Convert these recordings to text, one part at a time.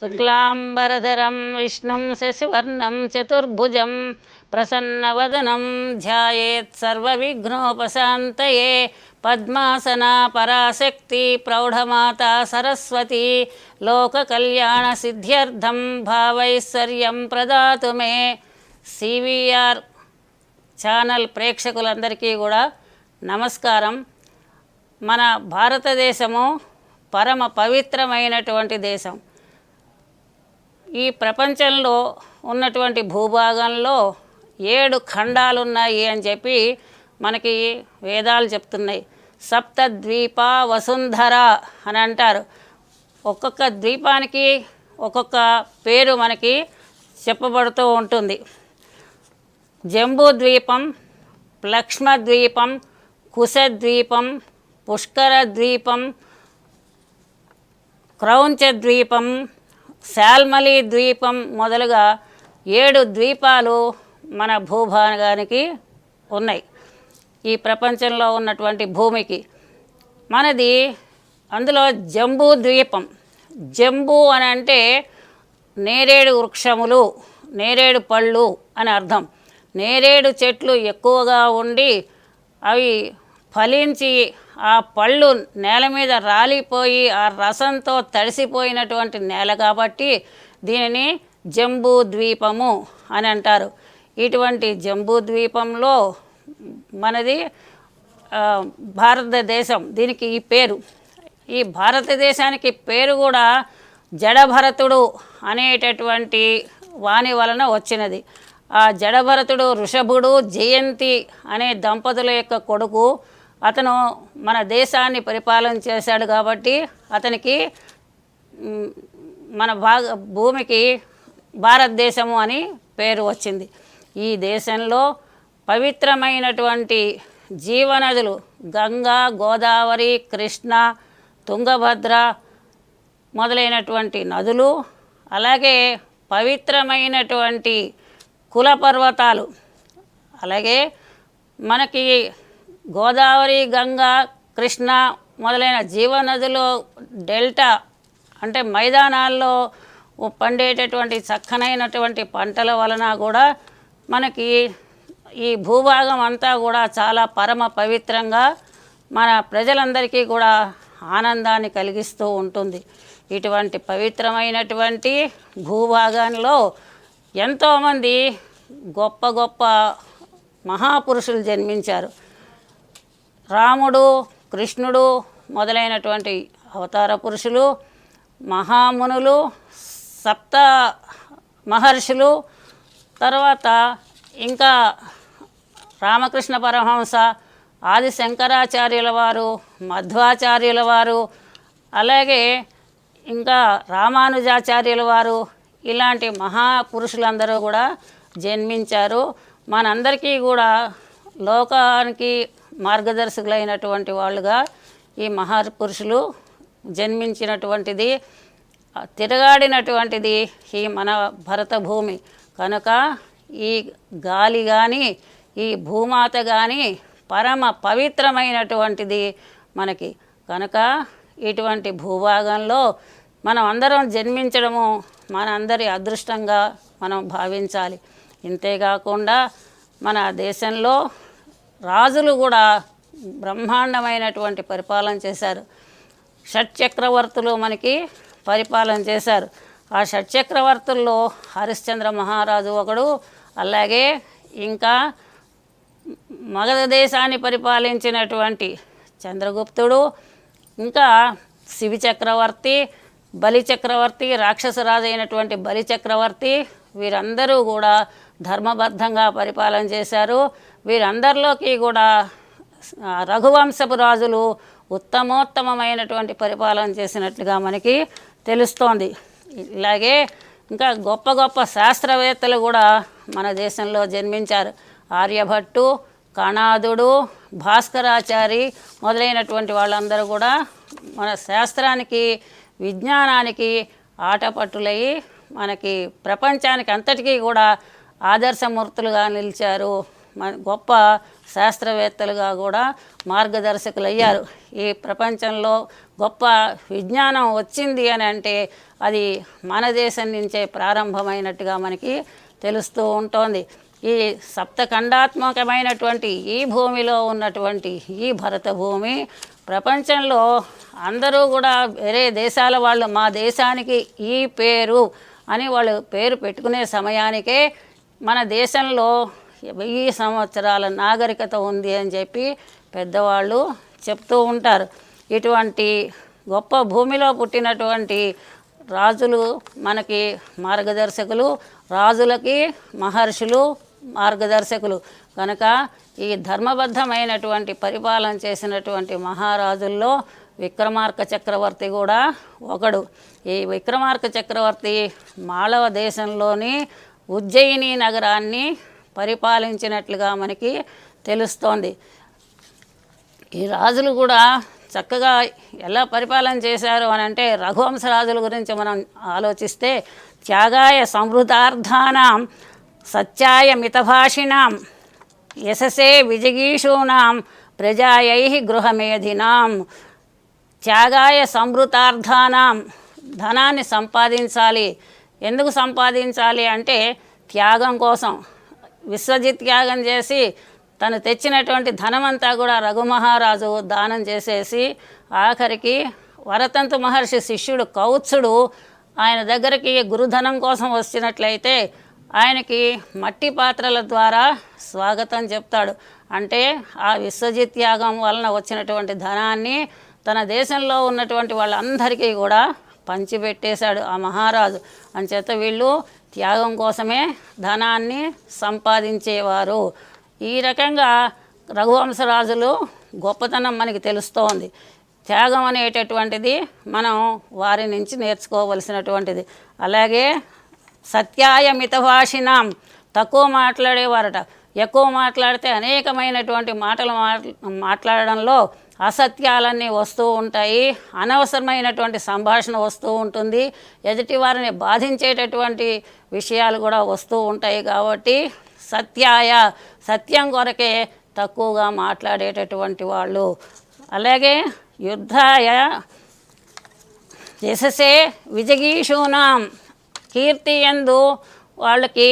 శుక్లాంబరధరం విష్ణుం శశివర్ణం చతుర్భుజం ప్రసన్నవదనం ధ్యాయేత్ సర్వవిఘ్నోపశాంతయే. పద్మాసనా పరాశక్తి ప్రౌఢమాతా సరస్వతి లోకకల్యాణ సిద్ధ్యర్థం భావైశ్వర్యం ప్రదాతు మే. సివిఆర్ ఛానల్ ప్రేక్షకులందరికీ కూడా నమస్కారం. మన భారతదేశము పరమ పవిత్రమైనటువంటి దేశం. ఈ ప్రపంచంలో ఉన్నటువంటి భూభాగంలో 7 ఖండాలు ఉన్నాయి అని చెప్పి మనకి వేదాలు చెప్తున్నాయి. సప్తద్వీప వసుంధర అని అంటారు. ఒక్కొక్క ద్వీపానికి ఒక్కొక్క పేరు మనకి చెప్పబడుతూ ఉంటుంది. జంబూ ద్వీపం, లక్ష్మద్వీపం, కుశద్వీపం, పుష్కర ద్వీపం, క్రౌంచ ద్వీపం, శాల్మలి ద్వీపం మొదలుగా 7 ద్వీపాలు మన భూభాగానికి ఉన్నాయి. ఈ ప్రపంచంలో ఉన్నటువంటి భూమికి మనది అందులో జంబూ ద్వీపం. జంబూ అని అంటే నేరేడు వృక్షములు, నేరేడు పళ్ళు అని అర్థం. నేరేడు చెట్లు ఎక్కువగా ఉండి అవి ఫలించి ఆ పళ్ళు నేల మీద రాలిపోయి ఆ రసంతో తడిసిపోయినటువంటి నేల కాబట్టి దీనిని జంబూ ద్వీపము అని అంటారు. ఇటువంటి జంబూ ద్వీపంలో మనది భారతదేశం. దీనికి ఈ పేరు, ఈ భారతదేశానికి పేరు కూడా జడభరతుడు అనేటటువంటి వాని వలన వచ్చినది. ఆ జడభరతుడు ఋషభుడు జయంతి అనే దంపతుల యొక్క కొడుకు. అతను మన దేశాన్ని పరిపాలన చేశాడు కాబట్టి అతనికి మన భూమికి భారతదేశము అని పేరు వచ్చింది. ఈ దేశంలో పవిత్రమైనటువంటి జీవనదులు గంగా, గోదావరి, కృష్ణ, తుంగభద్ర మొదలైనటువంటి నదులు, అలాగే పవిత్రమైనటువంటి కుల పర్వతాలు, అలాగే మనకి గోదావరి, గంగా, కృష్ణ మొదలైన జీవనదులు డెల్టా అంటే మైదానాల్లో పండేటటువంటి చక్కనైనటువంటి పంటల వలన కూడా మనకి ఈ భూభాగం అంతా కూడా చాలా పరమ పవిత్రంగా మన ప్రజలందరికీ కూడా ఆనందాన్ని కలిగిస్తూ ఉంటుంది. ఇటువంటి పవిత్రమైనటువంటి భూభాగంలో ఎంతోమంది గొప్ప గొప్ప మహాపురుషులు జన్మించారు. రాముడు, కృష్ణుడు మొదలైనటువంటి అవతార పురుషులు, మహామునులు, సప్త మహర్షులు, తర్వాత ఇంకా రామకృష్ణ పరమహంస, ఆది శంకరాచార్యుల వారు, మధ్వాచార్యుల వారు, అలాగే ఇంకా రామానుజాచార్యుల వారు, ఇలాంటి మహాపురుషులందరూ కూడా జన్మించారు. మనందరికీ కూడా లోకానికి మార్గదర్శకులైనటువంటి వాళ్ళుగా ఈ మహాపురుషులు జన్మించినటువంటిది, తిరగాడినటువంటిది ఈ మన భరత భూమి. కనుక ఈ గాలి కానీ ఈ భూమాత కానీ పరమ పవిత్రమైనటువంటిది మనకి. కనుక ఇటువంటి భూభాగంలో మనం అందరం జన్మించడము మనందరి అదృష్టంగా మనం భావించాలి. ఇంతేకాకుండా మన దేశంలో రాజులు కూడా బ్రహ్మాండమైనటువంటి పరిపాలన చేశారు. షట్చక్రవర్తులు మనకి పరిపాలన చేశారు. ఆ షట్చక్రవర్తుల్లో హరిశ్చంద్ర మహారాజు ఒకడు, అలాగే ఇంకా మగధ దేశాన్ని పరిపాలించినటువంటి చంద్రగుప్తుడు, ఇంకా శివి చక్రవర్తి, బలి చక్రవర్తి, రాక్షసరాజు అయినటువంటి బలి చక్రవర్తి, వీరందరూ కూడా ధర్మబద్ధంగా పరిపాలన చేశారు. వీరందరిలోకి కూడా రఘువంశపు రాజులు ఉత్తమోత్తమమైనటువంటి పరిపాలన చేసినట్లుగా మనకి తెలుస్తోంది. ఇలాగే ఇంకా గొప్ప గొప్ప శాస్త్రవేత్తలు కూడా మన దేశంలో జన్మించారు. ఆర్యభట్టు, కణాదుడు, భాస్కరాచారి మొదలైనటువంటి వాళ్ళందరూ కూడా మన శాస్త్రానికి, విజ్ఞానానికి ఆటపట్టులయ్యి మనకి ప్రపంచానికి అంతటికీ కూడా ఆదర్శమూర్తులుగా నిలిచారు గొప్ప శాస్త్రవేత్తలుగా కూడా మార్గదర్శకులు అయ్యారు. ఈ ప్రపంచంలో గొప్ప విజ్ఞానం వచ్చింది అని అంటే అది మన దేశం నుంచే ప్రారంభమైనట్టుగా మనకి తెలుస్తూ ఉంటుంది. ఈ సప్తఖండాత్మకమైనటువంటి ఈ భూమిలో ఉన్నటువంటి ఈ భరత భూమి ప్రపంచంలో అందరూ కూడా వేరే దేశాల వాళ్ళు మా దేశానికి ఈ పేరు అని వాళ్ళు పేరు పెట్టుకునే సమయానికే మన దేశంలో 1000 సంవత్సరాల నాగరికత ఉంది అని చెప్పి పెద్దవాళ్ళు చెప్తూ ఉంటారు. ఇటువంటి గొప్ప భూమిలో పుట్టినటువంటి రాజులు మనకి మార్గదర్శకులు, రాజులకి మహర్షులు మార్గదర్శకులు కనుక ఈ ధర్మబద్ధమైనటువంటి పరిపాలన చేసినటువంటి మహారాజుల్లో విక్రమార్క చక్రవర్తి కూడా ఒకడు. ఈ విక్రమార్క చక్రవర్తి మాళవ దేశంలోని ఉజ్జయిని నగరాన్ని పరిపాలించినట్లుగా మనకి తెలుస్తోంది. ఈ రాజులు కూడా చక్కగా ఎలా పరిపాలన చేశారు అని అంటే రఘువంశ రాజుల గురించి మనం ఆలోచిస్తే త్యాగాయ సంవృతార్థానాం సత్యాయ మితభాషిణాం యశసే విజగీషూణాం ప్రజాయై గృహమేధినాం. త్యాగాయ సంవృతార్థానాం ధనాన్ని సంపాదించాలి. ఎందుకు సంపాదించాలి అంటే త్యాగం కోసం. విశ్వజిత్ త్యాగం చేసి తను తెచ్చినటువంటి ధనమంతా కూడా రఘుమహారాజు దానం చేసేసి ఆఖరికి వరతంతు మహర్షి శిష్యుడు కౌత్సుడు ఆయన దగ్గరికి గురుధనం కోసం వచ్చినట్లయితే ఆయనకి మట్టి పాత్రల ద్వారా స్వాగతం చెప్తాడు. అంటే ఆ విశ్వజిత్ త్యాగం వలన వచ్చినటువంటి ధనాన్ని తన దేశంలో ఉన్నటువంటి వాళ్ళందరికీ కూడా పంచిపెట్టేశాడు ఆ మహారాజు. అంచేత వీళ్ళు త్యాగం కోసమే ధనాన్ని సంపాదించేవారు. ఈ రకంగా రఘువంశరాజులు గొప్పతనం మనకి తెలుస్తోంది. త్యాగం అనేటటువంటిది మనం వారి నుంచి నేర్చుకోవలసినటువంటిది. అలాగే సత్యాయ మితభాషిణాం తక్కువ మాట్లాడేవారట. ఎక్కువ మాట్లాడితే అనేకమైనటువంటి మాటలు మాట్లాడడంలో అసత్యాలన్నీ వస్తూ ఉంటాయి, అనవసరమైనటువంటి సంభాషణ వస్తూ ఉంటుంది, ఎదుటి వారిని బాధించేటటువంటి విషయాలు కూడా వస్తూ ఉంటాయి. కాబట్టి సత్యాయ సత్యం కొరకే తక్కువగా మాట్లాడేటటువంటి వాళ్ళు. అలాగే యుద్ధాయ యశసే విజగీషూణాం కీర్తి యందు వాళ్ళకి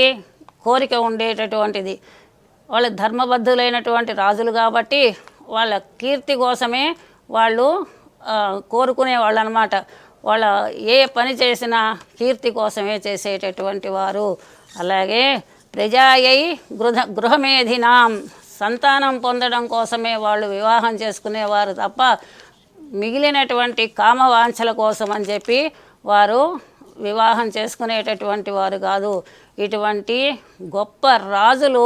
కోరిక ఉండేటటువంటిది. వాళ్ళు ధర్మబద్ధులైనటువంటి రాజులు కాబట్టి వాళ్ళ కీర్తి కోసమే వాళ్ళు కోరుకునేవాళ్ళు అన్నమాట. వాళ్ళ ఏ పని చేసినా కీర్తి కోసమే చేసేటటువంటి వారు. అలాగే ప్రజాయై గృహమేధినాం సంతానం పొందడం కోసమే వాళ్ళు వివాహం చేసుకునేవారు తప్ప మిగిలినటువంటి కామవాంఛల కోసం అని చెప్పి వారు వివాహం చేసుకునేటటువంటి వారు కాదు. ఇటువంటి గొప్ప రాజులు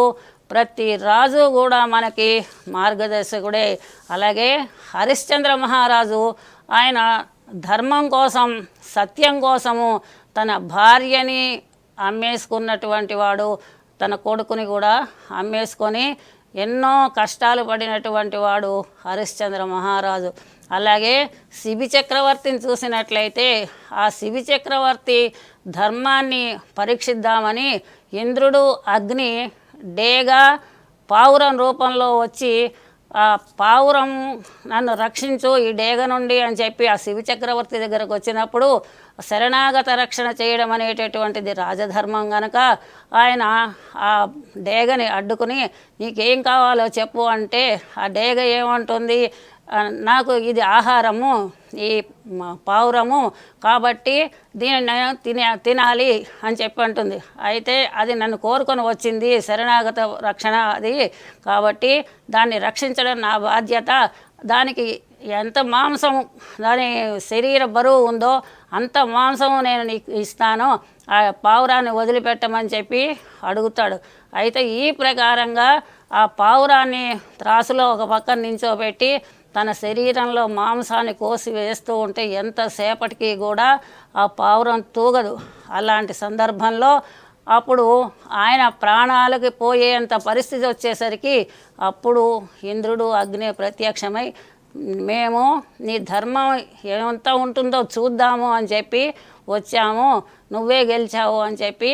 ప్రతి రాజు కూడా మనకి మార్గదర్శకుడే. అలాగే హరిశ్చంద్ర మహారాజు ఆయన ధర్మం కోసం సత్యం కోసము తన భార్యని అమ్మేసుకున్నటువంటి వాడు, తన కొడుకుని కూడా అమ్మేసుకొని ఎన్నో కష్టాలు పడినటువంటి వాడు హరిశ్చంద్ర మహారాజు. అలాగే శిబి చక్రవర్తిని చూసినట్లయితే ఆ శిబి చక్రవర్తి ధర్మాన్ని పరీక్షిద్దామని ఇంద్రుడు అగ్ని డేగా పావురం రూపంలో వచ్చి ఆ పావురం నన్ను రక్షించు ఈ డేగ నుండి అని చెప్పి ఆ శివి చక్రవర్తి దగ్గరకు వచ్చినప్పుడు శరణాగత రక్షణ చేయడం అనేటటువంటిది రాజధర్మం కనుక ఆయన ఆ డేగని అడ్డుకుని నీకేం కావాలో చెప్పు అంటే ఆ డేగ ఏమంటుంది, నాకు ఇది ఆహారము ఈ పావురము కాబట్టి దీన్ని నేను తినాలి అని చెప్పి అంటుంది. అయితే అది నన్ను కోరుకొని వచ్చింది శరణాగత రక్షణ అది కాబట్టి దాన్ని రక్షించడం నా బాధ్యత. దానికి ఎంత మాంసం దాని శరీర బరువు ఉందో అంత మాంసము నేను నీకు ఇస్తాను, ఆ పావురాన్ని వదిలిపెట్టమని చెప్పి అడుగుతాడు. అయితే ఈ ప్రకారంగా ఆ పావురాన్ని త్రాసులో ఒక పక్కన నించోబెట్టి తన శరీరంలో మాంసాన్ని కోసి వేస్తూ ఉంటే ఎంతసేపటికి కూడా ఆ పావురం తూగదు. అలాంటి సందర్భంలో అప్పుడు ఆయన ప్రాణాలకి పోయేంత పరిస్థితి వచ్చేసరికి అప్పుడు ఇంద్రుడు అగ్ని ప్రత్యక్షమై మేము నీ ధర్మం ఎంత ఉంటుందో చూద్దాము అని చెప్పి వచ్చాము, నువ్వే గెలిచావు అని చెప్పి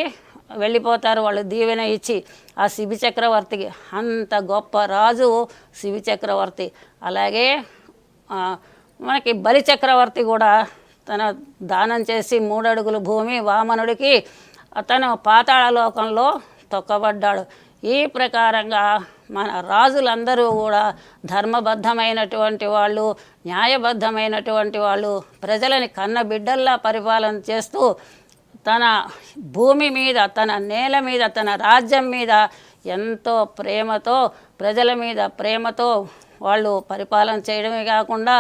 వెళ్ళిపోతారు వాళ్ళు దీవెన ఇచ్చి ఆ శిబి చక్రవర్తికి. అంత గొప్ప రాజు శిబి చక్రవర్తి. అలాగే మనకి బలి చక్రవర్తి కూడా తన దానం చేసి 3 అడుగుల భూమి వామనుడికి అతను పాతాళ లోకంలో తొక్కబడ్డాడు. ఈ ప్రకారంగా మన రాజులందరూ కూడా ధర్మబద్ధమైనటువంటి వాళ్ళు, న్యాయబద్ధమైనటువంటి వాళ్ళు, ప్రజలని కన్నబిడ్డల్లా పరిపాలన చేస్తూ తన భూమి మీద, తన నేల మీద, తన రాజ్యం మీద ఎంతో ప్రేమతో, ప్రజల మీద ప్రేమతో వాళ్ళు పరిపాలన చేయడమే కాకుండా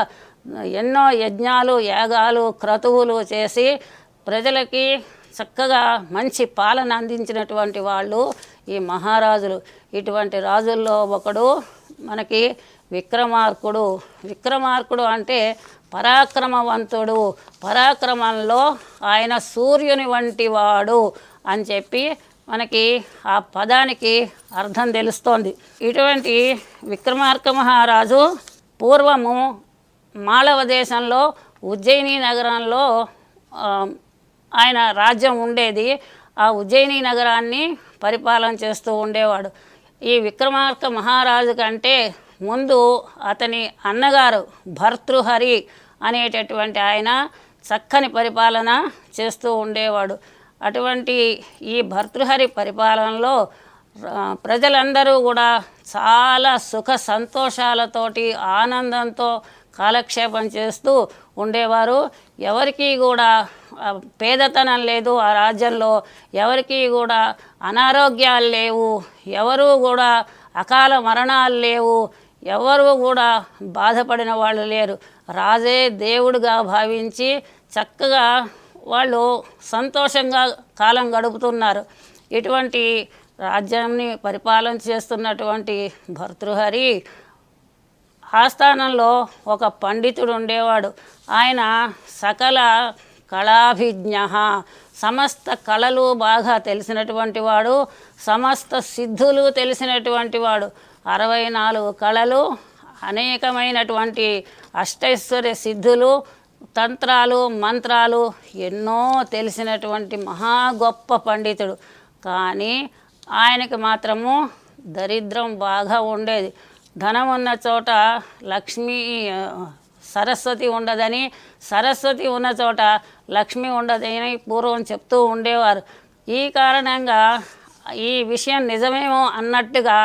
ఎన్నో యజ్ఞాలు, యాగాలు, క్రతువులు చేసి ప్రజలకి చక్కగా మంచి పాలన అందించినటువంటి వాళ్ళు ఈ మహారాజులు. ఇటువంటి రాజుల్లో ఒకడు మనకి విక్రమార్కుడు. విక్రమార్కుడు అంటే పరాక్రమవంతుడు, పరాక్రమంలో ఆయన సూర్యుని వంటి వాడు అని చెప్పి మనకి ఆ పదానికి అర్థం తెలుస్తోంది. ఇటువంటి విక్రమార్క మహారాజు పూర్వము మాళవ దేశంలో ఉజ్జయిని నగరంలో ఆయన రాజ్యం ఉండేది. ఆ ఉజ్జయిని నగరాన్ని పరిపాలన చేస్తూ ఉండేవాడు. ఈ విక్రమార్క మహారాజు కంటే ముందు అతని అన్నగారు భర్తృహరి అనేటటువంటి ఆయన చక్కని పరిపాలన చేస్తూ ఉండేవాడు. అటువంటి ఈ భర్తృహరి పరిపాలనలో ప్రజలందరూ కూడా చాలా సుఖ సంతోషాలతోటి ఆనందంతో కాలక్షేపం చేస్తూ ఉండేవారు. ఎవరికీ కూడా పేదతనం లేదు ఆ రాజ్యంలో, ఎవరికీ కూడా అనారోగ్యాలు లేవు, ఎవరూ కూడా అకాల మరణాలు లేవు, ఎవరు కూడా బాధపడిన వాళ్ళు లేరు. రాజే దేవుడిగా భావించి చక్కగా వాళ్ళు సంతోషంగా కాలం గడుపుతున్నారు. ఇటువంటి రాజ్యాన్ని పరిపాలన చేస్తున్నటువంటి భర్తృహరి ఆస్థానంలో ఒక పండితుడు ఉండేవాడు. ఆయన సకల కళాభిజ్ఞ, సమస్త కళలు బాగా తెలిసినటువంటి వాడు, సమస్త సిద్ధులు తెలిసినటువంటి వాడు. 64 కళలు, అనేకమైనటువంటి అష్టైశ్వర్య సిద్ధులు, తంత్రాలు, మంత్రాలు ఎన్నో తెలిసినటువంటి మహా గొప్ప పండితుడు. కానీ ఆయనకి మాత్రము దరిద్రం బాగా ఉండేది. ధనం ఉన్న చోట లక్ష్మీ సరస్వతి ఉండదని, సరస్వతి ఉన్న చోట లక్ష్మి ఉండదని పూర్వం చెప్తూ ఉండేవారు. ఈ కారణంగా ఈ విషయం నిజమేమో అన్నట్టుగా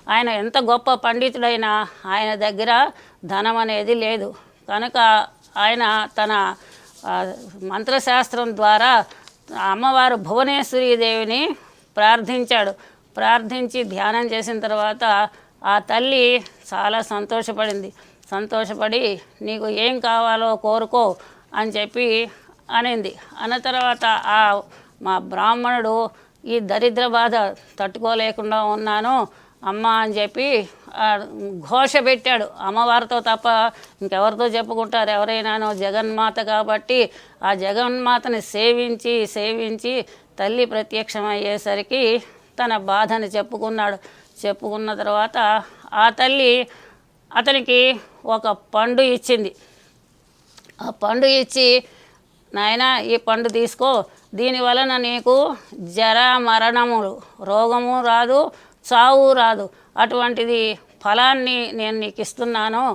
ఆయన ఎంత గొప్ప పండితుడైనా ఆయన దగ్గర ధనం అనేది లేదు. కనుక ఆయన తన మంత్రశాస్త్రం ద్వారా అమ్మవారు భువనేశ్వరీ దేవిని ప్రార్థించాడు. ప్రార్థించి ధ్యానం చేసిన తర్వాత ఆ తల్లి చాలా సంతోషపడి నీకు ఏం కావాలో కోరుకో అని చెప్పి అనింది. అన్న తర్వాత మా బ్రాహ్మణుడు ఈ దరిద్ర బాధ తట్టుకోలేకుండా ఉన్నాను అమ్మ అని చెప్పి ఘోష పెట్టాడు. అమ్మవారితో తప్ప ఇంకెవరితో చెప్పుకుంటారు ఎవరైనానో, జగన్మాత కాబట్టి ఆ జగన్మాతని సేవించి తల్లి ప్రత్యక్షమయ్యేసరికి తన బాధని చెప్పుకున్న తర్వాత ఆ తల్లి అతనికి ఒక పండు ఇచ్చింది. ఆ పండు ఇచ్చి, నాయనా ఈ పండు తీసుకో, దీనివలన నీకు జరా మరణములు, రోగము రాదు, చావు రాదు, అటువంటిది ఫలాన్ని నేను నీకు ఇస్తున్నాను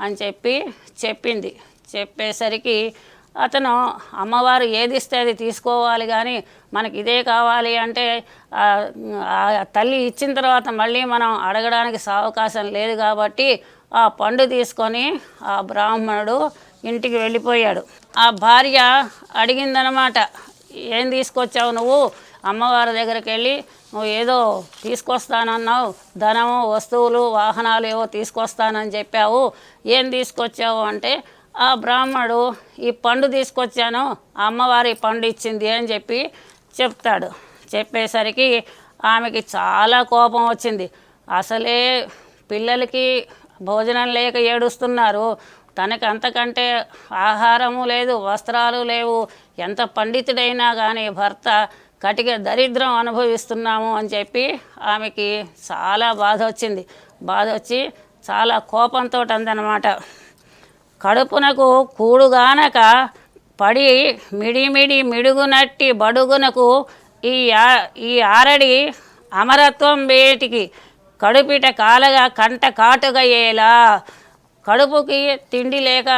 అని చెప్పింది. చెప్పేసరికి అతను అమ్మవారు ఏది ఇస్తే అది తీసుకోవాలి, కానీ మనకి ఇదే కావాలి అంటే తల్లి ఇచ్చిన తర్వాత మళ్ళీ మనం అడగడానికి అవకాశం లేదు కాబట్టి ఆ పండు తీసుకొని ఆ బ్రాహ్మణుడు ఇంటికి వెళ్ళిపోయాడు. ఆ భార్య అడిగిందనమాట, ఏం తీసుకొచ్చావు నువ్వు? అమ్మవారి దగ్గరికి వెళ్ళి నువ్వు ఏదో తీసుకొస్తానన్నావు, ధనము, వస్తువులు, వాహనాలు ఏవో తీసుకొస్తానని చెప్పావు, ఏం తీసుకొచ్చావు అంటే ఆ బ్రాహ్మణుడు ఈ పండు తీసుకొచ్చాను, ఆ అమ్మవారి పండు ఇచ్చింది అని చెప్తాడు. చెప్పేసరికి ఆమెకి చాలా కోపం వచ్చింది. అసలే పిల్లలకి భోజనం లేక ఏడుస్తున్నారు, తనకి అంతకంటే ఆహారము లేదు, వస్త్రాలు లేవు, ఎంత పండితుడైనా కానీ భర్త కటిక దరిద్రం అనుభవిస్తున్నాము అని చెప్పి ఆమెకి చాలా బాధ వచ్చి చాలా కోపంతో అందనమాట, కడుపునకు కూడుగానక పడి మిడిమిడి మిడుగునట్టి బడుగునకు ఈ ఆరడి అమరత్వం వేటికి కడుపిట కాలగా కంట కాటుగా ఏలా. కడుపుకి తిండి లేక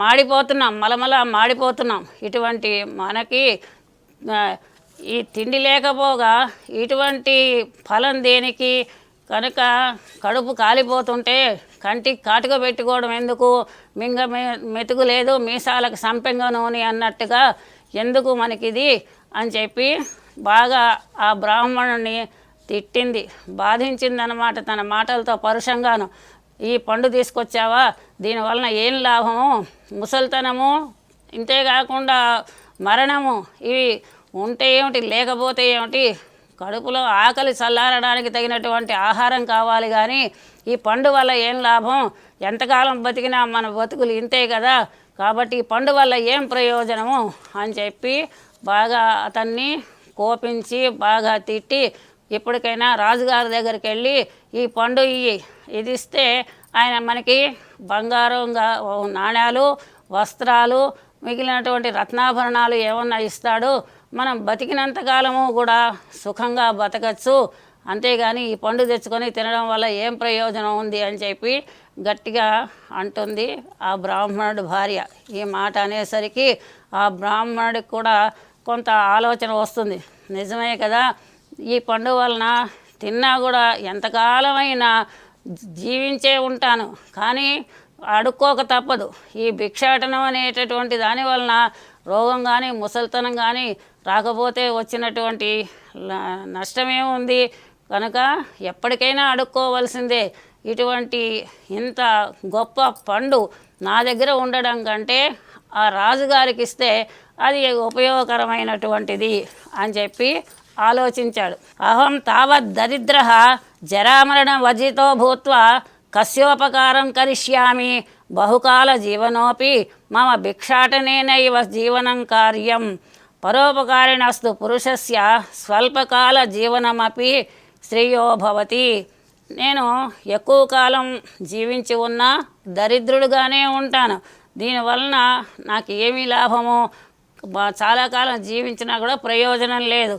మాడిపోతున్నాం, మలమల మాడిపోతున్నాం. ఇటువంటి మనకి ఈ తిండి లేకపోగా ఇటువంటి ఫలం దేనికి? కనుక కడుపు కాలిపోతుంటే కంటికి కాటుక పెట్టుకోవడం ఎందుకు? మెతుకు లేదు మీసాలకు సంపెంగ నూనె అన్నట్టుగా ఎందుకు మనకిది అని చెప్పి బాగా ఆ బ్రాహ్మణుని తిట్టింది, బాధించిందనమాట తన మాటలతో పరుషంగాను. ఈ పండు తీసుకొచ్చావా, దీనివలన ఏం లాభము? ముసలితనము, ఇంతేకాకుండా మరణము, ఇవి ఉంటే ఏమిటి లేకపోతే ఏమిటి? కడుపులో ఆకలి చల్లారడానికి తగినటువంటి ఆహారం కావాలి కానీ ఈ పండు వల్ల ఏం లాభం? ఎంతకాలం బతికినా మన బతుకులు ఇంతే కదా, కాబట్టి ఈ పండు వల్ల ఏం ప్రయోజనము అని చెప్పి బాగా అతన్ని కోపించి బాగా తిట్టి, ఎప్పటికైనా రాజుగారి దగ్గరికి వెళ్ళి ఈ పండు ఇది ఇస్తే ఆయన మనకి బంగారంగా నాణ్యాలు, వస్త్రాలు, మిగిలినటువంటి రత్నాభరణాలు ఏమన్నా ఇస్తాడు, మనం బతికినంతకాలము కూడా సుఖంగా బతకచ్చు, అంతేగాని ఈ పండు తెచ్చుకొని తినడం వల్ల ఏం ప్రయోజనం ఉంది అని చెప్పి గట్టిగా అంటుంది ఆ బ్రాహ్మణుడి భార్య. ఈ మాట అనేసరికి ఆ బ్రాహ్మణుడికి కూడా కొంత ఆలోచన వస్తుంది. నిజమే కదా, ఈ పండు వలన తిన్నా కూడా ఎంతకాలమైనా జీవించే ఉంటాను, కానీ అడుక్కోక తప్పదు. ఈ భిక్షాటనం అనేటటువంటి దాని వలన రోగం కానీ ముసలితనం కానీ రాకపోతే వచ్చినటువంటి నష్టమేముంది? కనుక ఎప్పటికైనా అడుక్కోవలసిందే. ఇటువంటి ఇంత గొప్ప పండు నా దగ్గర ఉండడం కంటే ఆ రాజుగారికి ఇస్తే అది ఉపయోగకరమైనటువంటిది అని చెప్పి ఆలోచించాడు. అహం తావత్ దరిద్ర జరామరణ వర్జితో భూత్వా కస్యోపకారం కరిష్యామి బహుకాల జీవనోపి మమ భిక్షాటనేనైవ జీవనం కార్యం పరోపకారిణస్తు పురుషస్య స్వల్పకాల జీవనమపి శ్రేయో భవతి. నేను ఎక్కువ కాలం జీవించి ఉన్నా దరిద్రుడుగానే ఉంటాను, దీనివలన నాకు ఏమీ లాభము? చాలా కాలం జీవించినా కూడా ప్రయోజనం లేదు,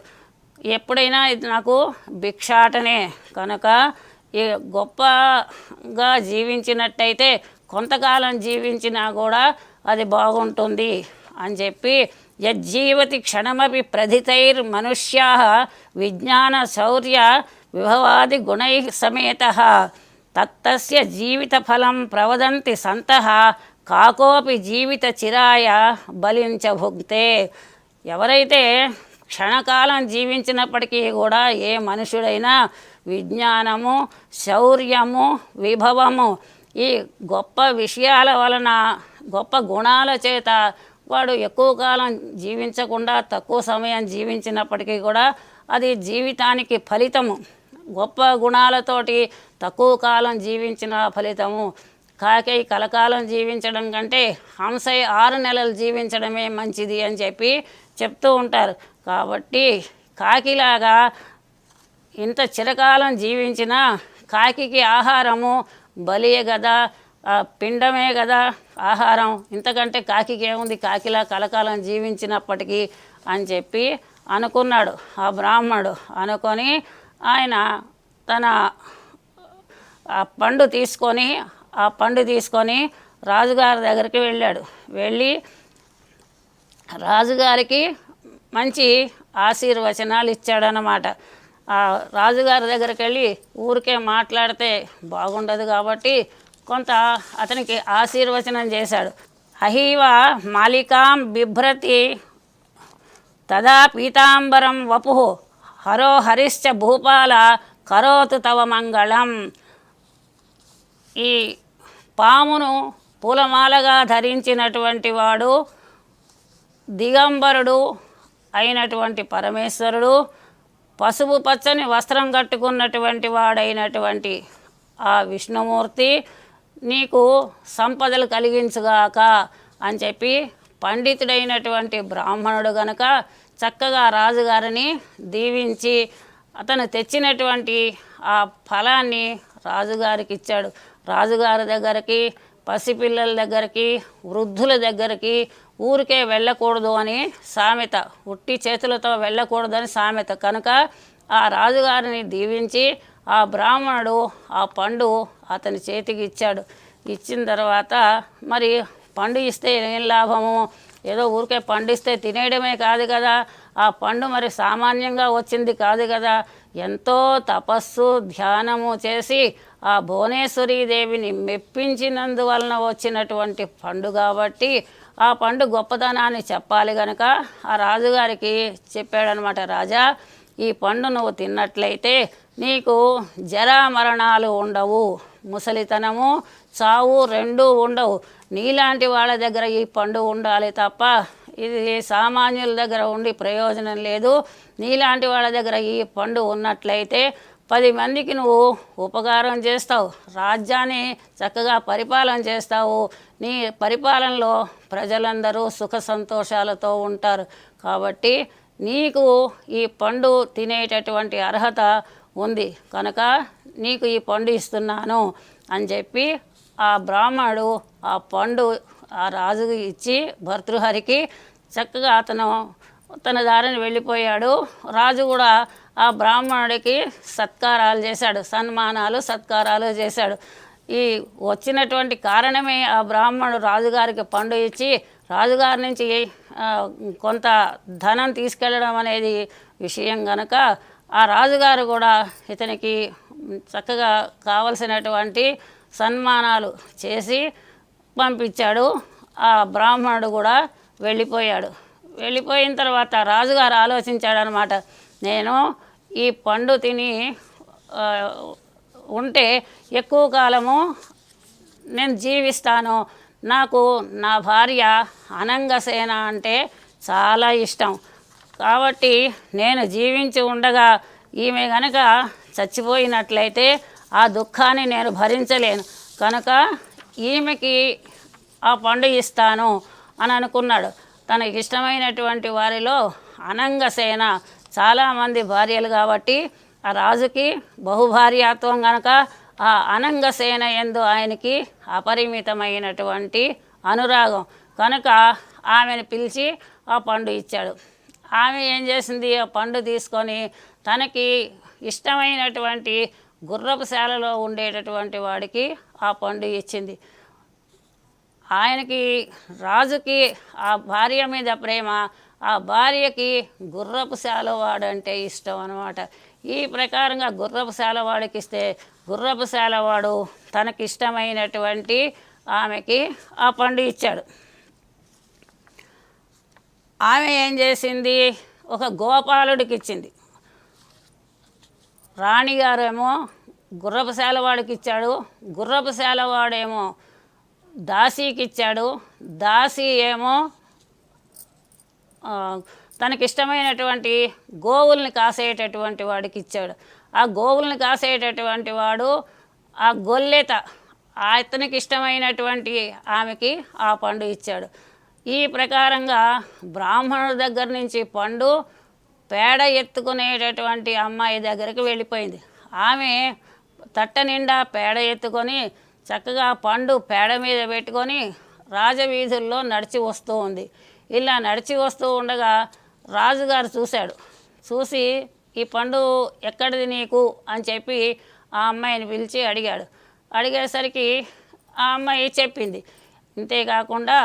ఎప్పుడైనా ఇది నాకు భిక్షాటనే. కనుక ఈ గొప్పగా జీవించినట్టయితే కొంతకాలం జీవించినా కూడా అది బాగుంటుంది అని చెప్పి యజ్జీవతి క్షణమపి ప్రధితైర్ మనుష్యా విజ్ఞాన శౌర్య విభవాది గుణై సమేత తత్తస్య జీవిత ఫలం ప్రవదంతి సంతః కాకోపి జీవిత చిరాయ బలించ భుక్తే. ఎవరైతే క్షణకాలం జీవించినప్పటికీ కూడా ఏ మనుషుడైనా విజ్ఞానము, శౌర్యము, విభవము, ఈ గొప్ప విషయాల వలన, గొప్ప గుణాల చేత వాడు ఎక్కువ కాలం జీవించకుండా తక్కువ సమయం జీవించినప్పటికీ కూడా అది జీవితానికి ఫలితము. గొప్ప గుణాలతోటి తక్కువ కాలం జీవించిన ఫలితము. కాకై కలకాలం జీవించడం కంటే హంసై 6 నెలలు జీవించడమే మంచిది అని చెప్పి చెప్తూ ఉంటారు. కాబట్టి కాకిలాగా ఇంత చిరకాలం జీవించిన కాకికి ఆహారము బలియే కదా, పిండమే కదా ఆహారం, ఇంతకంటే కాకికి ఏముంది, కాకిలా కలకాలం జీవించినప్పటికీ అని చెప్పి అనుకున్నాడు ఆ బ్రాహ్మణుడు. అనుకొని ఆయన తన ఆ పండు తీసుకొని రాజుగారి దగ్గరికి వెళ్ళాడు. వెళ్ళి రాజుగారికి మంచి ఆశీర్వచనాలు ఇచ్చాడనమాట. ఆ రాజుగారి దగ్గరికి వెళ్ళి ఊరికే మాట్లాడితే బాగుండదు కాబట్టి కొంత అతనికి ఆశీర్వచనం చేశాడు. అహీవ మాలికాం బిభ్రతి తదా పీతాంబరం వపు హరో హరిశ్చ భూపాల కరోతు తవ మంగళం. ఈ పామును పూలమాలగా ధరించినటువంటి వాడు, దిగంబరుడు అయినటువంటి పరమేశ్వరుడు, పసుపు పచ్చని వస్త్రం కట్టుకున్నటువంటి వాడైనటువంటి ఆ విష్ణుమూర్తి నీకు సంపదలు కలిగించుగాక అని చెప్పి పండితుడైనటువంటి బ్రాహ్మణుడు గనుక చక్కగా రాజుగారిని దీవించి అతను తెచ్చినటువంటి ఆ ఫలాన్ని రాజుగారికి ఇచ్చాడు. రాజుగారి దగ్గరికి పసిపిల్లల దగ్గరికి, వృద్ధుల దగ్గరికి ఊరికే వెళ్ళకూడదు అని సామెత, ఉట్టి చేతులతో వెళ్ళకూడదని సామెత. కనుక ఆ రాజుగారిని దీవించి ఆ బ్రాహ్మణుడు ఆ పండు అతని చేతికి ఇచ్చాడు. ఇచ్చిన తర్వాత మరి పండు ఇస్తే ఏం లాభము, ఏదో ఊరికే పండిస్తే తినేయడమే కాదు కదా, ఆ పండు మరి సామాన్యంగా వచ్చింది కాదు కదా, ఎంతో తపస్సు ధ్యానము చేసి ఆ భువనేశ్వరీదేవిని మెప్పించినందువలన వచ్చినటువంటి పండు కాబట్టి ఆ పండు గొప్పతనాన్ని చెప్పాలి కనుక ఆ రాజుగారికి చెప్పాడనమాట. రాజా, ఈ పండు నువ్వు తిన్నట్లయితే నీకు జరామరణాలు ఉండవు, ముసలితనము చావు రెండూ ఉండవు. నీలాంటి వాళ్ళ దగ్గర ఈ పండు ఉండాలి తప్ప ఇది సామాన్యుల దగ్గర ఉండి ప్రయోజనం లేదు. నీలాంటి వాళ్ళ దగ్గర ఈ పండు ఉన్నట్లయితే 10 మందికి నువ్వు ఉపకారం చేస్తావు, రాజ్యాన్ని చక్కగా పరిపాలన చేస్తావు, నీ పరిపాలనలో ప్రజలందరూ సుఖ సంతోషాలతో ఉంటారు. కాబట్టి నీకు ఈ పండు తినేటటువంటి అర్హత ఉంది కనుక నీకు ఈ పండు ఇస్తున్నాను అని చెప్పి ఆ బ్రాహ్మణుడు ఆ పండు ఆ రాజుకి ఇచ్చి భర్తృహరికి చక్కగా అతను తన దారిని వెళ్ళిపోయాడు. రాజు కూడా ఆ బ్రాహ్మణుడికి సత్కారాలు చేశాడు, సన్మానాలు సత్కారాలు చేశాడు. ఈ వచ్చినటువంటి కారణమే ఆ బ్రాహ్మణుడు రాజుగారికి పండు ఇచ్చి రాజుగారి నుంచి కొంత ధనం తీసుకెళ్ళడం అనేది విషయం కనుక ఆ రాజుగారు కూడా ఇతనికి చక్కగా కావలసినటువంటి సన్మానాలు చేసి పంపించాడు. ఆ బ్రాహ్మణుడు కూడా వెళ్ళిపోయాడు. వెళ్ళిపోయిన తర్వాత రాజుగారు ఆలోచించాడనమాట, నేను ఈ పండు తిని ఉంటే ఎక్కువ కాలము నేను జీవిస్తాను, నాకు నా భార్య అనంగసేన అంటే చాలా ఇష్టం కాబట్టి నేను జీవించి ఉండగా ఈమె కనుక చచ్చిపోయినట్లయితే ఆ దుఃఖాన్ని నేను భరించలేను కనుక ఈమెకి ఆ పండు ఇస్తాను అని అనుకున్నాడు. తనకి ఇష్టమైనటువంటి వారిలో అనంగసేన చాలామంది భార్యలు కాబట్టి ఆ రాజుకి బహుభార్యాత్వం కనుక ఆ అనంగసేన యందు ఆయనకి అపరిమితమైనటువంటి అనురాగం కనుక ఆమెను పిలిచి ఆ పండు ఇచ్చాడు. ఆమె ఏం చేసింది, ఆ పండు తీసుకొని తనకి ఇష్టమైనటువంటి గుర్రపుశాలలో ఉండేటటువంటి వాడికి ఆ పండు ఇచ్చింది. ఆయనకి రాజుకి ఆ భార్య మీద ప్రేమ, ఆ భార్యకి గుర్రపుశాల వాడంటే ఇష్టం అన్నమాట. ఈ ప్రకారంగా గుర్రపుశాల వాడికి ఇస్తే గుర్రపుశాల వాడు తనకిష్టమైనటువంటి ఆమెకి ఆ పండు ఇచ్చాడు. ఆమె ఏం చేసింది, ఒక గోపాలుడికి ఇచ్చింది. రాణిగారేమో గుర్రపుశాల వాడికి ఇచ్చాడు, గుర్రపుశాల వాడేమో దాసీకి ఇచ్చాడు, దాసీ ఏమో తనకిష్టమైనటువంటి గోవుల్ని కాసేటటువంటి వాడికి ఇచ్చాడు. ఆ గోవుల్ని కాసేటటువంటి వాడు ఆ గొల్లెత అతనికి ఇష్టమైనటువంటి ఆమెకి ఆ పండు ఇచ్చాడు. ఈ ప్రకారంగా బ్రాహ్మణుడి దగ్గర నుంచి పండు పేడ ఎత్తుకునేటటువంటి అమ్మాయి దగ్గరికి వెళ్ళిపోయింది. ఆమె తట్ట నిండా పేడ ఎత్తుకొని చక్కగా పండు పేడ మీద పెట్టుకొని రాజవీధుల్లో నడిచి వస్తూ ఉంది. ఇలా నడిచి వస్తూ ఉండగా రాజుగారు చూశాడు. చూసి ఈ పండు ఎక్కడిది నీకు అని చెప్పి ఆ అమ్మాయిని పిలిచి అడిగాడు. అడిగేసరికి ఆ అమ్మాయి చెప్పింది. ఇంతేకాకుండా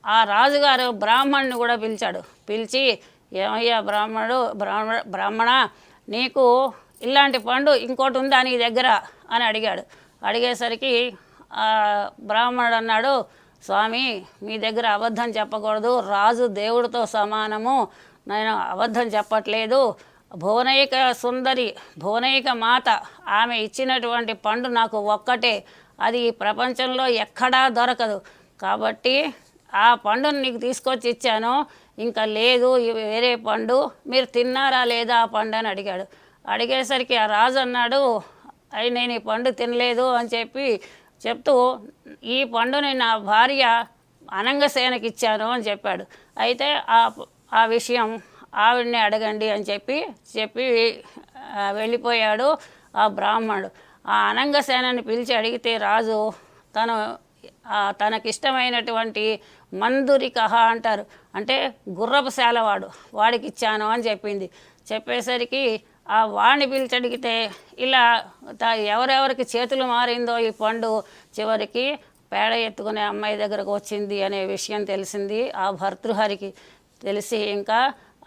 ఆ రాజుగారు బ్రాహ్మణుని కూడా పిలిచాడు. పిలిచి, ఏమయ్యా బ్రాహ్మణ నీకు ఇలాంటి పండు ఇంకోటి ఉందా నీ దగ్గర అని అడిగాడు. అడిగేసరికి ఆ బ్రాహ్మణుడు అన్నాడు, స్వామి మీ దగ్గర అబద్ధం చెప్పకూడదు, రాజు దేవుడితో సమానము, నేను అబద్ధం చెప్పట్లేదు, భువనైక సుందరి భువనైక మాత ఆమె ఇచ్చినటువంటి పండు నాకు ఒక్కటే, అది ఈ ప్రపంచంలో ఎక్కడా దొరకదు, కాబట్టి ఆ పండును నీకు తీసుకొచ్చి ఇచ్చాను, ఇంకా లేదు వేరే పండు, మీరు తిన్నారా లేదా ఆ పండు అని అడిగాడు. అడిగేసరికి ఆ రాజు అన్నాడు, అయి నేను ఈ పండు తినలేదు అని చెప్తూ ఈ పండుని నా భార్య అనంగసేనకి ఇచ్చాను అని చెప్పాడు. అయితే ఆ విషయం ఆవిడని అడగండి అని చెప్పి వెళ్ళిపోయాడు ఆ బ్రాహ్మణుడు. ఆ అనంగసేనని పిలిచి అడిగితే రాజు తను తనకిష్టమైనటువంటి మందురికహ అంటారు, అంటే గుర్రపు శాలవాడు వాడికి ఇచ్చాను అని చెప్పింది. చెప్పేసరికి ఆ వాడిని పిలిచి అడిగితే ఇలా ఎవరెవరికి చేతులు మారిందో ఈ పండు చివరికి పేడ ఎత్తుకునే అమ్మాయి దగ్గరకు వచ్చింది అనే విషయం తెలిసింది ఆ భర్తృహరికి. తెలిసి ఇంకా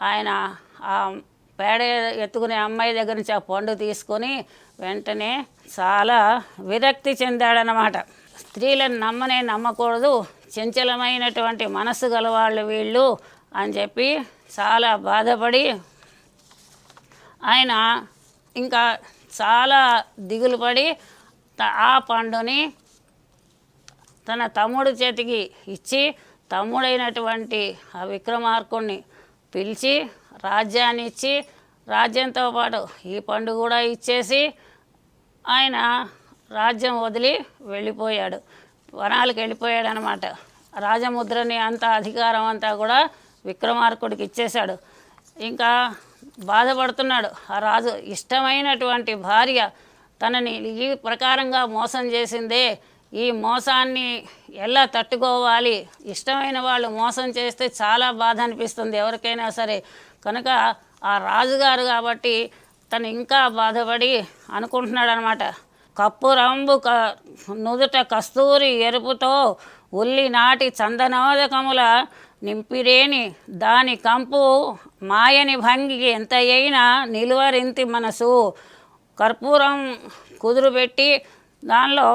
ఆయన ఆ పేడ ఎత్తుకునే అమ్మాయి దగ్గర నుంచి ఆ పండు తీసుకొని వెంటనే చాలా విరక్తి చెందాడనమాట. స్త్రీలను నమ్మకూడదు, చంచలమైనటువంటి మనసు గలవాళ్ళు వీళ్ళు అని చెప్పి చాలా బాధపడి ఆయన ఇంకా చాలా దిగులు పడి ఆ పండుని తన తమ్ముడి చేతికి ఇచ్చి తమ్ముడైనటువంటి ఆ విక్రమార్కుడిని పిలిచి రాజ్యాన్ని ఇచ్చి రాజ్యంతో పాటు ఈ పండు కూడా ఇచ్చేసి ఆయన రాజ్యం వదిలి వెళ్ళిపోయాడు, వనాలకు వెళ్ళిపోయాడు అనమాట. రాజముద్రని అంత అధికారం అంతా కూడా విక్రమార్కుడికి ఇచ్చేశాడు. ఇంకా బాధపడుతున్నాడు ఆ రాజు. ఇష్టమైనటువంటి భార్య తనని ఈ ప్రకారంగా మోసం చేసిందే, ఈ మోసాన్ని ఎలా తట్టుకోవాలి? ఇష్టమైన వాళ్ళు మోసం చేస్తే చాలా బాధ అనిపిస్తుంది ఎవరికైనా సరే. కనుక ఆ రాజుగారు కాబట్టి తను ఇంకా బాధపడి అనుకుంటున్నాడు అనమాట. కప్పురంబు నుదుట కస్తూరి ఎరుపుతో ఉల్లి నాటి చందనోదకముల నింపిరేని దాని కంపు మాయని భంగికి ఎంత అయినా నిలువరింతి మనసు. కర్పూరం కుదురుపెట్టి దానిలో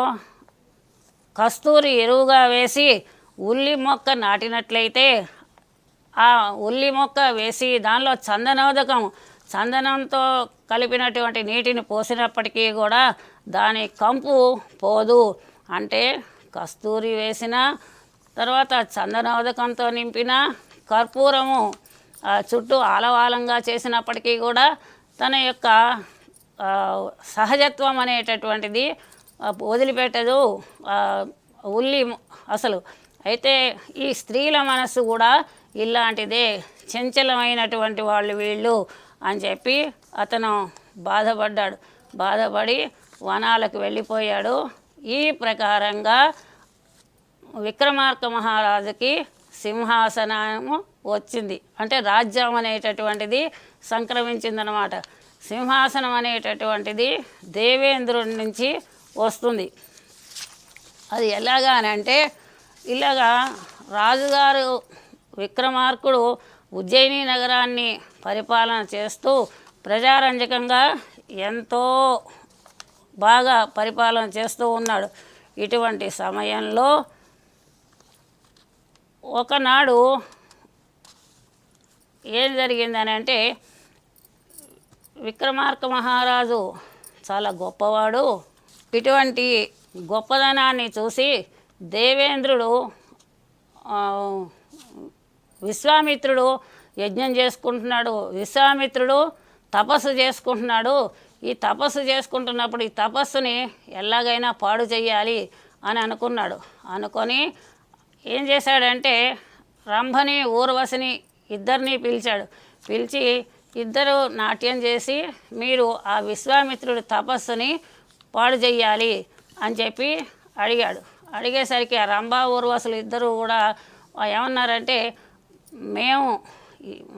కస్తూరి ఎరువుగా వేసి ఉల్లి మొక్క నాటినట్లయితే ఆ ఉల్లి మొక్క వేసి దానిలో చందనంతో కలిపినటువంటి నీటిని పోసినప్పటికీ కూడా దాని కంపు పోదు. అంటే కస్తూరి వేసిన తర్వాత చందనోదకంతో నింపిన కర్పూరము చుట్టూ ఆలవాలంగా చేసినప్పటికీ కూడా తన యొక్క సహజత్వం అనేటటువంటిది వదిలిపెట్టదు ఉల్లి అసలు. అయితే ఈ స్త్రీల మనస్సు కూడా ఇలాంటిదే, చంచలమైనటువంటి వాళ్ళు వీళ్ళు అని చెప్పి అతను బాధపడి వనాలకు వెళ్ళిపోయాడు. ఈ ప్రకారంగా విక్రమార్క మహారాజుకి సింహాసనము వచ్చింది, అంటే రాజ్యం అనేటటువంటిది సంక్రమించిందనమాట. సింహాసనం అనేటటువంటిది దేవేంద్రుడి నుంచి వస్తుంది. అది ఎలాగానంటే ఇలాగా రాజుగారు విక్రమార్కుడు ఉజ్జయిని నగరాన్ని పరిపాలన చేస్తూ ప్రజారంజకంగా ఎంతో బాగా పరిపాలన చేస్తూ ఉన్నాడు. ఇటువంటి సమయంలో ఒకనాడు ఏం జరిగిందని అంటే విక్రమార్క మహారాజు చాలా గొప్పవాడు. ఇటువంటి గొప్పదనాన్ని చూసి దేవేంద్రుడు విశ్వామిత్రుడు యజ్ఞం చేసుకుంటున్నాడు, విశ్వామిత్రుడు తపస్సు చేసుకుంటున్నాడు. ఈ తపస్సు చేసుకుంటున్నప్పుడు ఈ తపస్సుని ఎలాగైనా పాడు చేయాలి అని అనుకొని ఏం చేశాడంటే రంభని ఊర్వశిని ఇద్దరిని పిలిచి ఇద్దరు నాట్యం చేసి మీరు ఆ విశ్వామిత్రుడి తపస్సుని పాడు చేయాలి అని చెప్పి అడిగేసరికి ఆ రంభ ఊర్వశులు ఇద్దరు కూడా ఏమన్నారంటే మేము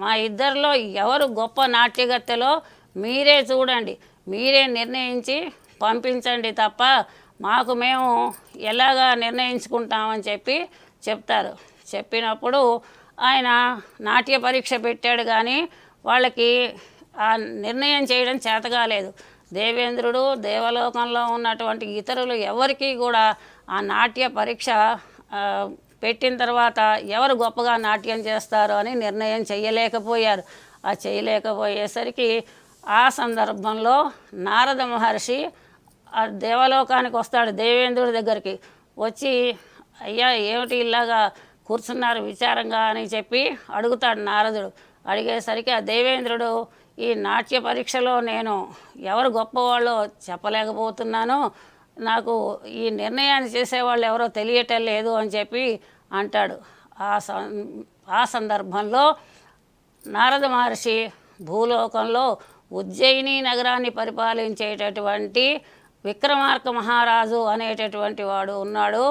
మా ఇద్దరిలో ఎవరు గొప్ప నాట్యగత్తెలో మీరే చూడండి, మీరే నిర్ణయించి పంపించండి తప్ప మేము ఎలాగా నిర్ణయించుకుంటామని చెప్తారు. చెప్పినప్పుడు ఆయన నాట్య పరీక్ష పెట్టాడు కానీ వాళ్ళకి ఆ నిర్ణయం చేయడం చేతకాలేదు. దేవేంద్రుడు దేవలోకంలో ఉన్నటువంటి ఇతరులు ఎవరికీ కూడా ఆ నాట్య పరీక్ష పెట్టిన తర్వాత ఎవరు గొప్పగా నాట్యం చేస్తారో అని నిర్ణయం చేయలేకపోయారు. ఆ చేయలేకపోయేసరికి ఆ సందర్భంలో నారద మహర్షి ఆ దేవలోకానికి వస్తాడు దేవేంద్రుడి దగ్గరికి. వచ్చి అయ్యా ఏమిటి ఇలాగా కూర్చున్నారు విచారంగా అని చెప్పి అడుగుతాడు నారదుడు. అడిగేసరికి ఆ దేవేంద్రుడు ఈ నాట్య పరీక్షలో నేను ఎవరు గొప్పవాళ్ళో చెప్పలేకపోతున్నాను, నాకు ఈ నిర్ణయాన్ని చేసేవాళ్ళు ఎవరో తెలియటం లేదు అని చెప్పి అంటాడు. ఆ సందర్భంలో నారద మహర్షి భూలోకంలో ఉజ్జయిని నగరాన్ని పరిపాలించేటటువంటి విక్రమార్క మహారాజు అనేటటువంటి వాడు ఉన్నాడు.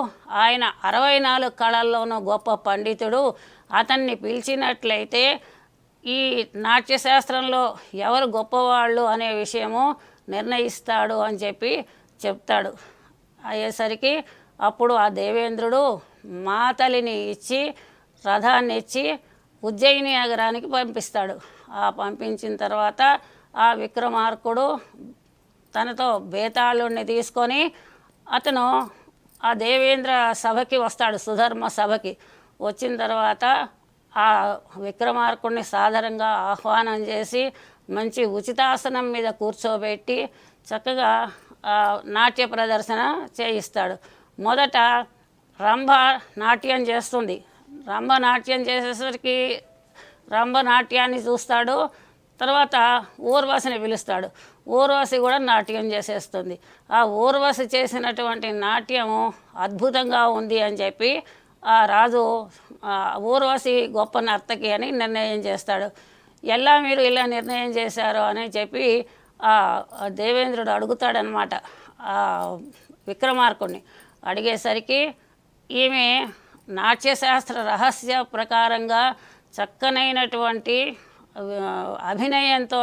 ఆయన 64 కళల్లోనూ గొప్ప పండితుడు. అతన్ని పిలిచినట్లయితే ఈ నాట్యశాస్త్రంలో ఎవరు గొప్పవాళ్ళు అనే విషయము నిర్ణయిస్తాడు అని చెప్పి చెప్తాడు. అయ్యేసరికి అప్పుడు ఆ దేవేంద్రుడు మాతలిని ఇచ్చి రథాన్ని ఇచ్చి ఉజ్జయిని నగరానికి పంపిస్తాడు. పంపించిన తర్వాత ఆ విక్రమార్కుడు తనతో బేతాళుడిని తీసుకొని అతను ఆ దేవేంద్ర సభకి వస్తాడు, సుధర్మ సభకి. వచ్చిన తర్వాత ఆ విక్రమార్కుడిని సాదరంగా ఆహ్వానం చేసి మంచి ఉచితాసనం మీద కూర్చోబెట్టి చక్కగా నాట్య ప్రదర్శన చేయిస్తాడు. మొదట రంభ నాట్యం చేస్తుంది. రంభ నాట్యం చేసేసరికి రంభ నాట్యాన్ని చూస్తాడు. తర్వాత ఊర్వశిని పిలుస్తాడు. ఊర్వశి కూడా నాట్యం చేసేస్తుంది. ఆ ఊర్వశి చేసినటువంటి నాట్యము అద్భుతంగా ఉంది అని చెప్పి ఆ రాజు ఊర్వశి గొప్ప నర్తకి అని నిర్ణయం చేస్తాడు. ఎలా మీరు ఇలా నిర్ణయం చేశారు అని చెప్పి దేవేంద్రుడు అడుగుతాడనమాట విక్రమార్కుడిని. అడిగేసరికి ఈమె నాట్యశాస్త్ర రహస్య ప్రకారంగా చక్కనైనటువంటి అభినయంతో,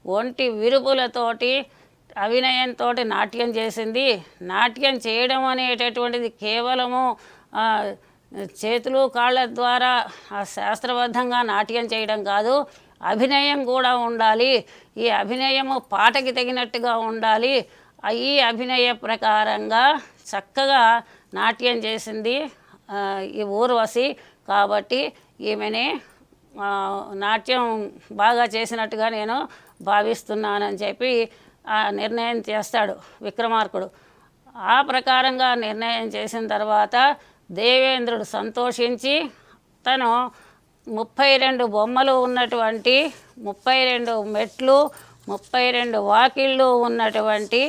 ఒంటి విరుపులతోటి అభినయంతో నాట్యం చేసింది. నాట్యం చేయడం అనేటటువంటిది కేవలము చేతులు కాళ్ళ ద్వారా శాస్త్రబద్ధంగా నాట్యం చేయడం కాదు, అభినయం కూడా ఉండాలి. ఈ అభినయము పాటకి తగినట్టుగా ఉండాలి. ఈ అభినయ ప్రకారంగా చక్కగా నాట్యం చేసింది ఈ ఊర్వశి. కాబట్టి ఈమెని నాట్యం బాగా చేసినట్టుగా నేను భావిస్తున్నానని చెప్పి నిర్ణయం చేస్తాడు విక్రమార్కుడు. ఆ ప్రకారంగా నిర్ణయం చేసిన తర్వాత దేవేంద్రుడు సంతోషించి తను 32 బొమ్మలు ఉన్నటువంటి 32 మెట్లు 32 వాకిళ్ళు ఉన్నటువంటి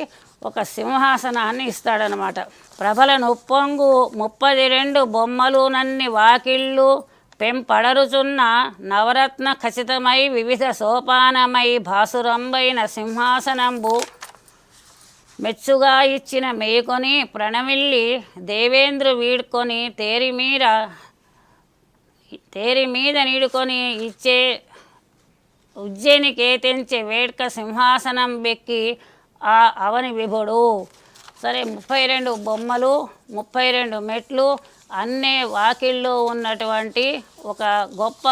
ఒక సింహాసనాన్ని ఇస్తాడనమాట. ప్రభల నొప్పొంగు 32 బొమ్మలునన్ని వాకిళ్ళు పెంపడరుచున్న నవరత్న ఖచ్చితమై వివిధ సోపానమై భాసురంబైన సింహాసనంబు మెచ్చుగా ఇచ్చిన మేకొని ప్రణమిల్లి దేవేంద్రు వీడ్కొని తేరి మీద నీడుకొని ఇచ్చే ఉజ్జయినికి తెంచే వేడ్క సింహాసనం బెక్కి ఆ అవని విభుడు. సరే, 32 బొమ్మలు 32 మెట్లు అన్నే వాకిళ్ళు ఉన్నటువంటి ఒక గొప్ప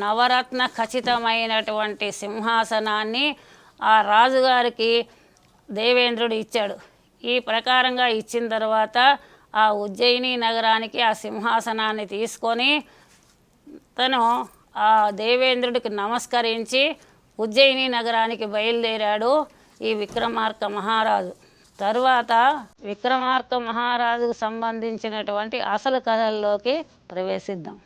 నవరత్న ఖచ్చితమైనటువంటి సింహాసనాన్ని ఆ రాజుగారికి దేవేంద్రుడు ఇచ్చాడు. ఈ ప్రకారంగా ఇచ్చిన తర్వాత ఆ ఉజ్జయిని నగరానికి ఆ సింహాసనాన్ని తీసుకొని తను ఆ దేవేంద్రుడికి నమస్కరించి ఉజ్జయిని నగరానికి బయలుదేరాడు ఈ విక్రమార్క మహారాజు. తరువాత విక్రమార్క మహారాజుకు సంబంధించినటువంటి అసలు కథల్లోకి ప్రవేశిద్దాం.